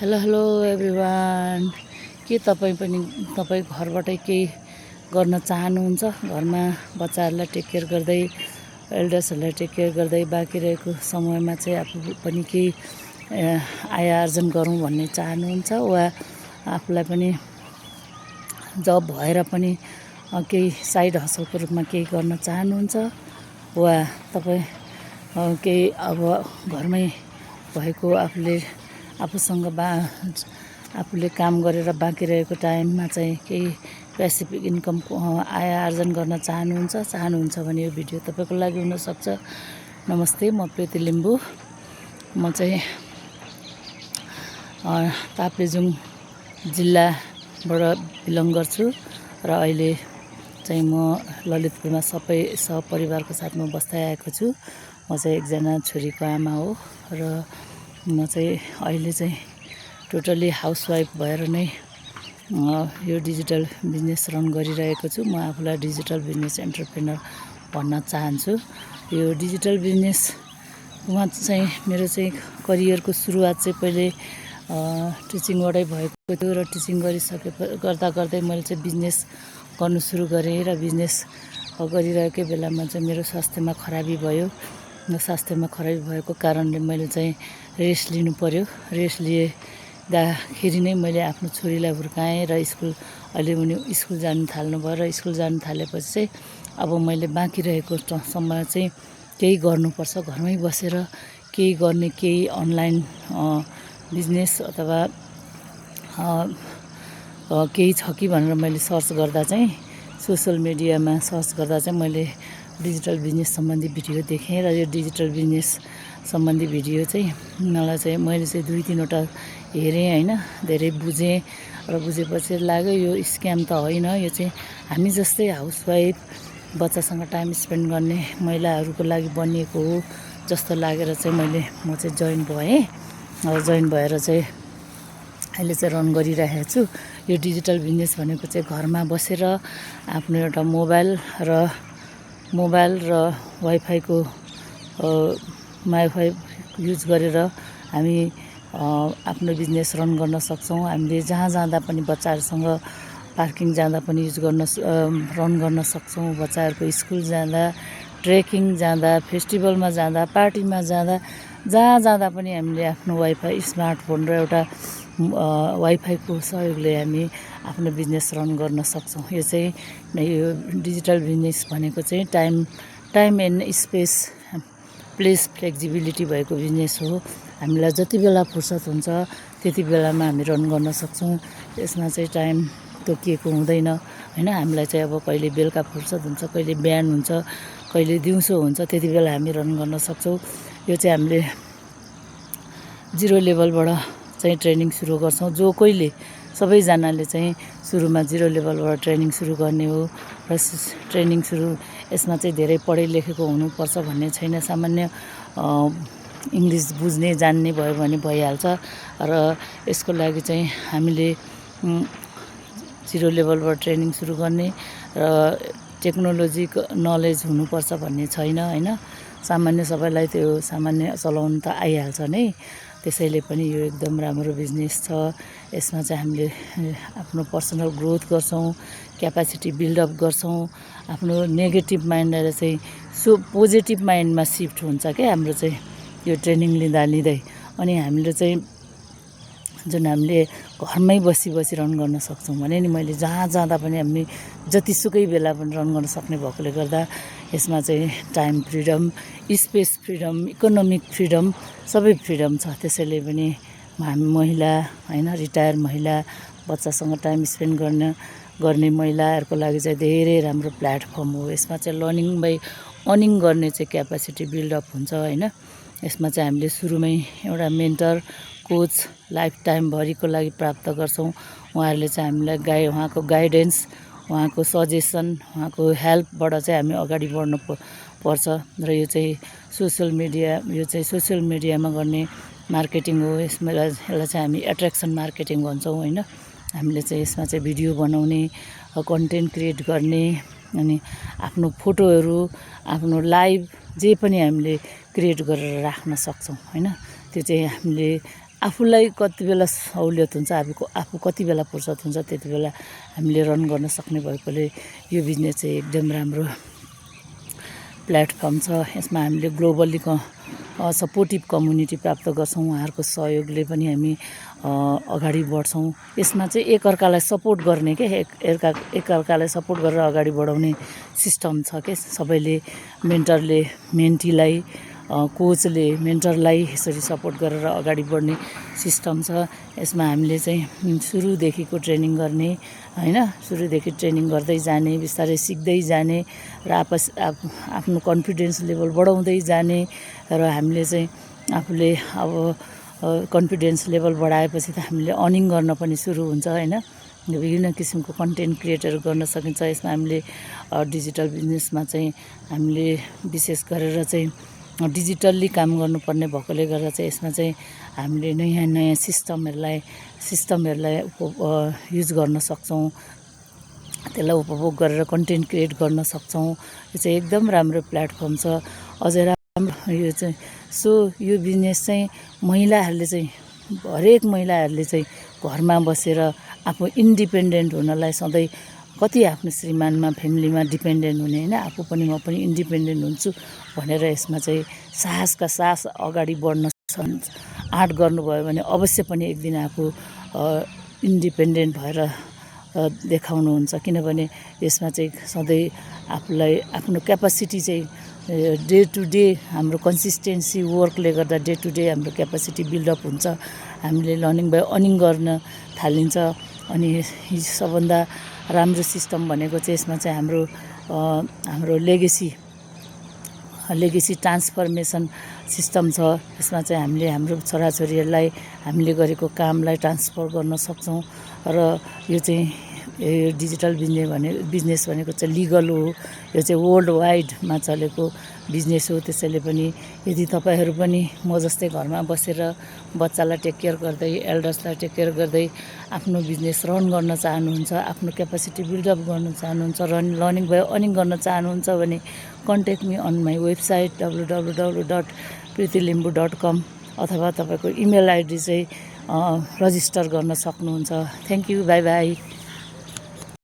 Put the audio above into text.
Hello hello everyone. के तपाईँ पनि तपाईँ घरबाटै केही गर्न चाहनुहुन्छ? घरमा बच्चाहरूलाई टेक केयर गर्दै, एल्डर्सहरूलाई टेक केयर गर्दै बाँकी रहेको समयमा चाहिँ आफू पनि केही आय आर्जन गरौँ भन्ने चाहनुहुन्छ, वा आफूलाई पनि जब भएर पनि केही साइड हसलको रूपमा केही गर्न चाहनुहुन्छ, वा तपाईँ केही अब घरमै भएको आफूसँग आफूले काम गरेर बाँकी रहेको टाइममा चाहिँ केही पेसिफिक इन्कमको आय आर्जन गर्न चाहनुहुन्छ भने यो भिडियो तपाईँको लागि हुनसक्छ। नमस्ते, म प्रीति लिम्बू। म चाहिँ ताप्लेजुङ जिल्लाबाट बिलङ गर्छु र अहिले चाहिँ म ललितपुरमा सहपरिवारको साथमा बस्दै आएको छु। म चाहिँ एकजना छोरीको आमा हो र म चाहिँ अहिले चाहिँ टोटली हाउसवाइफ भएर नै यो डिजिटल बिजनेस रन गरिरहेको छु। म आफूलाई डिजिटल बिजनेस एन्टरप्रेनर भन्न चाहन्छु। यो डिजिटल बिजनेसमा चाहिँ मेरो चाहिँ करियरको सुरुवात चाहिँ पहिले टिचिङबाटै भएको थियो र टिचिङ गर्दै मैले चाहिँ बिजनेस गर्नु सुरु गरेँ र बिजनेस गरिरहेकै बेलामा चाहिँ मेरो स्वास्थ्यमा खराबी भयो। स्वास्थ्यमा खराबी भएको कारणले मैले चाहिँ रेस्ट लिनु पर्यो। रेस्ट लिँदाखेरि नै मैले आफ्नो छोरीलाई हुर्काएँ र अहिले उनी स्कुल जानु थाल्नुभयो र स्कुल जानु थालेपछि चाहिँ अब मैले बाँकी रहेको समय चाहिँ केही गर्नुपर्छ, घरमै बसेर केही गर्ने, केही अनलाइन बिजनेस अथवा केही छ कि भनेर मैले सर्च गर्दा चाहिँ सोसल मिडियामा सर्च गर्दा चाहिँ मैले डिजिटल बिजनेस सम्बन्धी भिडियो देखेँ र यो डिजिटल बिजनेस सम्बन्धी भिडियो चाहिँ मलाई चाहिँ मैले चाहिँ 2-3वटा हेरेँ होइन, धेरै बुझेँ र बुझेपछि लाग्यो यो स्क्याम त होइन, यो चाहिँ हामी जस्तै हाउसवाइफ बच्चासँग टाइम स्पेन्ड गर्ने महिलाहरूको लागि बनिएको हो जस्तो लागेर चाहिँ म चाहिँ जोइन भएँ र जोइन भएर चाहिँ अहिले चाहिँ रन गरिरहेको छु। यो डिजिटल बिजनेस भनेको चाहिँ घरमा बसेर आफ्नो एउटा मोबाइल र वाइफाईको युज गरेर हामी आफ्नो बिजनेस रन गर्न सक्छौँ। हामीले जहाँ जाँदा पनि बच्चाहरूसँग पार्किङ जाँदा पनि रन गर्न सक्छौँ। बच्चाहरूको स्कुल जाँदा, ट्रेकिङ जाँदा, फेस्टिभलमा जाँदा, पार्टीमा जाँदा, जहाँ जाँदा पनि हामीले आफ्नो वाइफाई, स्मार्टफोन र एउटा वाइफाईको सहयोगले हामी आफ्नो बिजनेस रन गर्न सक्छौँ। यो चाहिँ यो डिजिटल बिजनेस भनेको चाहिँ टाइम एन्ड स्पेस प्लेस फ्लेक्जिबिलिटी भएको बिजनेस हो। हामीलाई जति बेला फुर्सद हुन्छ त्यति बेलामा हामी रन गर्न सक्छौँ। यसमा चाहिँ टाइम तोकिएको हुँदैन होइन। हामीलाई चाहिँ अब कहिले बेलुका फुर्सद हुन्छ, कहिले बिहान हुन्छ, कहिले दिउँसो हुन्छ, त्यति बेला हामी रन गर्न सक्छौँ। यो चाहिँ हामीले 0 लेभलबाट चाहिँ ट्रेनिङ सुरु गर्छौँ। सबैजनाले चाहिँ सुरुमा 0 लेभलबाट ट्रेनिङ सुरु गर्ने हो र ट्रेनिङ यसमा चाहिँ धेरै पढे लेखेको हुनुपर्छ भन्ने छैन। सामान्य इङ्ग्लिस बुझ्ने जान्ने भयो भने भइहाल्छ र यसको लागि चाहिँ हामीले 0 लेभलबाट ट्रेनिङ सुरु गर्ने र टेक्नोलोजीको नलेज हुनुपर्छ भन्ने छैन होइन। सबैलाई त्यो सामान्य चलाउनु त आइहाल्छ नै। त्यसैले पनि यो एकदम राम्रो बिजनेस छ। यसमा चाहिँ हामीले आफ्नो पर्सनल ग्रोथ गर्छौँ, क्यापासिटी बिल्डअप गर्छौँ। आफ्नो नेगेटिभ माइन्डलाई चाहिँ पोजिटिभ माइन्डमा सिफ्ट हुन्छ क्या हाम्रो चाहिँ यो ट्रेनिङ लिँदै। अनि हामीले चाहिँ जुन हामीले घरमै बसी रन गर्न सक्छौँ भने नि, मैले जहाँ जाँदा पनि हामी जतिसुकै बेला पनि रन गर्न सक्ने भएकोले गर्दा यसमा चाहिँ time freedom, space freedom, economic freedom, सबै फ्रिडम छ। त्यसैले पनि हामी महिला होइन, रिटायर महिला, बच्चासँग टाइम स्पेन्ड गर्ने महिलाहरूको लागि चाहिँ धेरै राम्रो प्लेटफर्म हो। यसमा चाहिँ अर्निङ गर्ने चाहिँ क्यापासिटी बिल्डअप हुन्छ होइन। यसमा चाहिँ हामीले सुरुमै एउटा मेन्टर, कोच लाइफ टाइमभरिको लागि प्राप्त गर्छौँ। उहाँहरूले चाहिँ हामीलाई उहाँको गाइडेन्स, उहाँको सजेसन, उहाँको हेल्पबाट चाहिँ हामी अगाडि बढ्नु पर्छ। र यो चाहिँ सोसियल मिडियामा गर्ने मार्केटिङ हो। यसलाई चाहिँ हामी एट्र्याक्सन मार्केटिङ भन्छौँ होइन। हामीले चाहिँ यसमा चाहिँ भिडियो बनाउने, कन्टेन्ट क्रिएट गर्ने, अनि आफ्नो फोटोहरू, आफ्नो लाइभ जे पनि हामीले क्रिएट गरेर राख्न सक्छौँ होइन। त्यो चाहिँ हामीले आफूलाई कति बेला सहुलियत हुन्छ, आफू कति बेला फुर्सद हुन्छ त्यति बेला हामीले रन गर्न सक्ने भएकोले यो बिजनेस चाहिँ एकदम राम्रो प्लेटफर्म छ। यसमा हामीले ग्लोबल्ली सपोर्टिभ कम्युनिटी प्राप्त गर्छौँ। उहाँहरूको सहयोगले पनि हामी अगाडि बढ्छौँ। यसमा चाहिँ एकअर्कालाई सपोर्ट गर्ने के एकअर्कालाई सपोर्ट गरेर अगाडि बढाउने सिस्टम छ के। सबैले मेन्टरले मेन्टीलाई, कोचले मेन्टरलाई यसरी सपोर्ट गरेर अगाडि बढ्ने सिस्टम छ। यसमा हामीले चाहिँ सुरुदेखिको ट्रेनिङ गर्ने होइन, सुरुदेखि ट्रेनिङ गर्दै जाने, बिस्तारै सिक्दै जाने र आफ्नो कन्फिडेन्स लेभल बढाउँदै जाने र हामीले चाहिँ आफूले अब कन्फिडेन्स लेभल बढाएपछि त हामीले अर्निङ गर्न पनि सुरु हुन्छ होइन। विभिन्न किसिमको कन्टेन्ट क्रिएटर गर्न सकिन्छ। यसमा हामीले डिजिटल बिजनेसमा चाहिँ हामीले विशेष गरेर चाहिँ डिजिटल्ली काम गर्नुपर्ने भएकोले गर्दा चाहिँ यसमा चाहिँ हामीले नयाँ नयाँ सिस्टमहरूलाई युज गर्न सक्छौँ, त्यसलाई उपभोग गरेर कन्टेन्ट क्रिएट गर्न सक्छौँ। यो चाहिँ एकदम राम्रो प्लेटफर्म छ, अझै राम्रो यो चाहिँ। सो यो बिजनेस चाहिँ महिलाहरूले चाहिँ हरेक महिलाहरूले चाहिँ घरमा बसेर आफू इन्डिपेन्डेन्ट हुनलाई सधैँ कति आफ्नो श्रीमानमा फ्यामिलीमा डिपेन्डेन्ट हुने होइन, आफू पनि म पनि इन्डिपेन्डेन्ट हुन्छु भनेर यसमा चाहिँ साहसका साथ अगाडि बढ्न आँट गर्नुभयो भने अवश्य पनि एक दिन आफू इन्डिपेन्डेन्ट भएर देखाउनुहुन्छ। किनभने यसमा चाहिँ सधैँ आफूलाई आफ्नो क्यापासिटी चाहिँ डे टु डे हाम्रो कन्सिस्टेन्सी वर्कले गर्दा डे टु डे हाम्रो क्यापासिटी बिल्डअप हुन्छ। हामीले लर्निङ बाई अर्निङ गर्न थालिन्छ। अनि सबभन्दा राम्रो सिस्टम भनेको चाहिँ यसमा चाहिँ हाम्रो लेगेसी ट्रान्सफर्मेसन सिस्टम छ। यसमा चाहिँ हामीले हाम्रो छोराछोरीहरूलाई हामीले गरेको कामलाई ट्रान्सफर गर्न सक्छौँ र यो चाहिँ डिजिटल बिजनेस भनेको चाहिँ लिगल हो। यो चाहिँ वर्ल्ड वाइडमा चलेको बिजनेस हो। त्यसैले पनि यदि तपाईँहरू पनि म जस्तै घरमा बसेर बच्चालाई टेक केयर गर्दै, एल्डर्सलाई टेक केयर गर्दै आफ्नो बिजनेस रन गर्न चाहनुहुन्छ, आफ्नो क्यापासिटी बिल्डअप गर्न चाहनुहुन्छ, लर्निङ बाई अर्निङ गर्न चाहनुहुन्छ भने contact me on my website www.pritilimbu.com अथवा तपाईँको इमेल आइडी चाहिँ रजिस्टर गर्न सक्नुहुन्छ। Thank you, bye by.